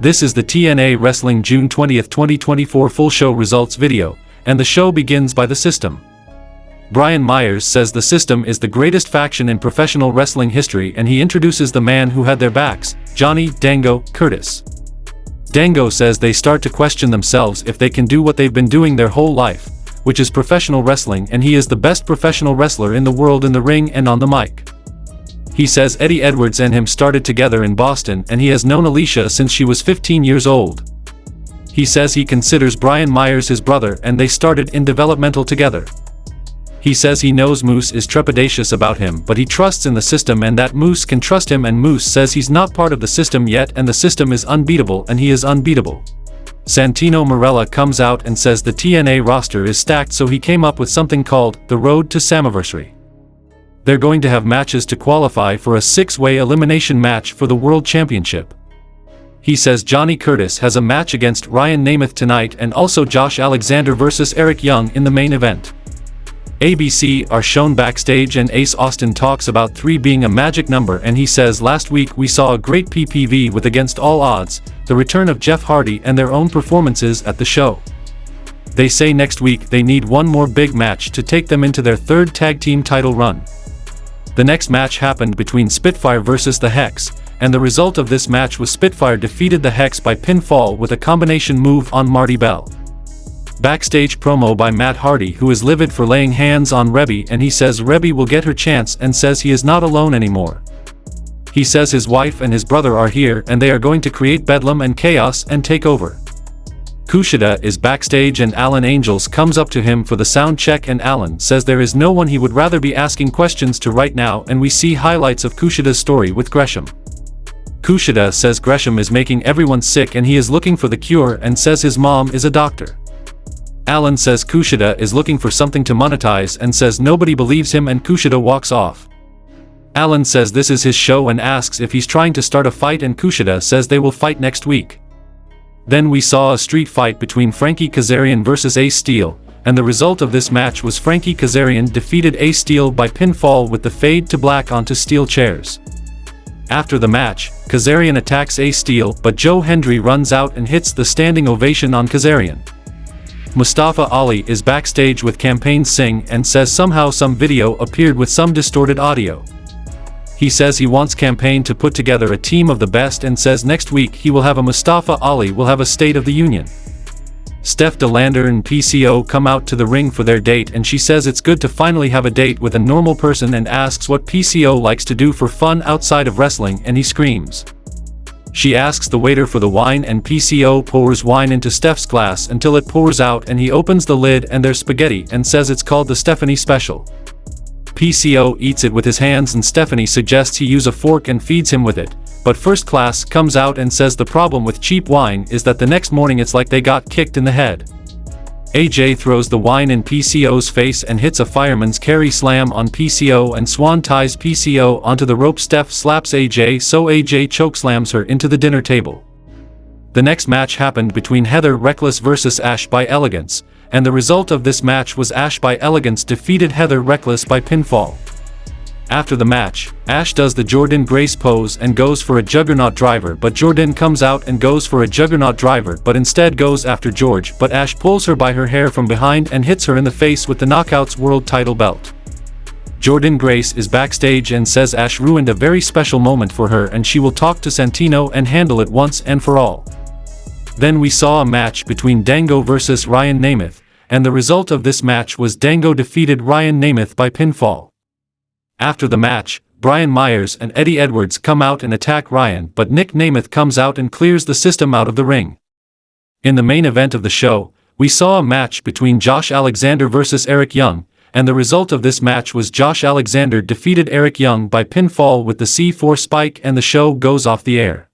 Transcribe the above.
This is the TNA Wrestling June 20, 2024 full show results video, and the show begins by the System. Brian Myers says the System is the greatest faction in professional wrestling history, and he introduces the man who had their backs, Johnny "Dango" Curtis. Dango says they start to question themselves if they can do what they've been doing their whole life, which is professional wrestling, and he is the best professional wrestler in the world in the ring and on the mic. He says Eddie Edwards and him started together in Boston, and he has known Alicia since she was 15 years old. He says he considers Brian Myers his brother, and they started in developmental together. He says he knows Moose is trepidatious about him, but he trusts in the System and that Moose can trust him, and Moose says he's not part of the System yet and the System is unbeatable and he is unbeatable. Santino Marella comes out and says the TNA roster is stacked, so he came up with something called the Road to Slammiversary. They're going to have matches to qualify for a 6-way elimination match for the World Championship. He says Johnny Curtis has a match against Ryan Nemeth tonight, and also Josh Alexander versus Eric Young in the main event. ABC are shown backstage, and Ace Austin talks about 3 being a magic number, and he says last week we saw a great PPV with Against All Odds, the return of Jeff Hardy, and their own performances at the show. They say next week they need one more big match to take them into their 3rd tag team title run. The next match happened between Spitfire versus the Hex, and the result of this match was Spitfire defeated the Hex by pinfall with a combination move on Marty Bell. Backstage promo by Matt Hardy, who is livid for laying hands on Rebby, and he says Rebby will get her chance and says he is not alone anymore. He says his wife and his brother are here and they are going to create bedlam and chaos and take over. Kushida is backstage and Alan Angels comes up to him for the sound check, and Alan says there is no one he would rather be asking questions to right now, and we see highlights of Kushida's story with Gresham. Kushida says Gresham is making everyone sick and he is looking for the cure, and says his mom is a doctor. Alan says Kushida is looking for something to monetize and says nobody believes him, and Kushida walks off. Alan says this is his show and asks if he's trying to start a fight, and Kushida says they will fight next week. Then we saw a street fight between Frankie Kazarian versus Ace Steel, and the result of this match was Frankie Kazarian defeated Ace Steel by pinfall with the fade to black onto steel chairs. After the match, Kazarian attacks Ace Steel, but Joe Hendry runs out and hits the standing ovation on Kazarian. Mustafa Ali is backstage with Campaign Singh and says somehow some video appeared with some distorted audio. He says he wants Campaign to put together a team of the best, and says next week he will have a Mustafa Ali will have a State of the Union. Steph DeLander and PCO come out to the ring for their date, and she says it's good to finally have a date with a normal person, and asks what PCO likes to do for fun outside of wrestling, and he screams. She asks the waiter for the wine, and PCO pours wine into Steph's glass until it pours out, and he opens the lid and there's spaghetti and says it's called the Stephanie Special. PCO eats it with his hands, and Stephanie suggests he use a fork and feeds him with it, but First Class comes out and says the problem with cheap wine is that the next morning it's like they got kicked in the head. AJ throws the wine in PCO's face and hits a fireman's carry slam on PCO and swan ties PCO onto the rope. Steph slaps AJ, so AJ chokeslams her into the dinner table. The next match happened between Heather Reckless versus Ash by Elegance, and the result of this match was Ash by Elegance defeated Heather Reckless by pinfall. After the match, Ash does the Jordan Grace pose and goes for a Juggernaut driver, but Jordan comes out and goes for a Juggernaut driver but instead goes after George, but Ash pulls her by her hair from behind and hits her in the face with the Knockouts World title belt. Jordan Grace is backstage and says Ash ruined a very special moment for her, and she will talk to Santino and handle it once and for all. Then we saw a match between Dango versus Ryan Nemeth, and the result of this match was Dango defeated Ryan Nemeth by pinfall. After the match, Brian Myers and Eddie Edwards come out and attack Ryan, but Nick Nemeth comes out and clears the System out of the ring. In the main event of the show, we saw a match between Josh Alexander versus Eric Young, and the result of this match was Josh Alexander defeated Eric Young by pinfall with the C4 spike, and the show goes off the air.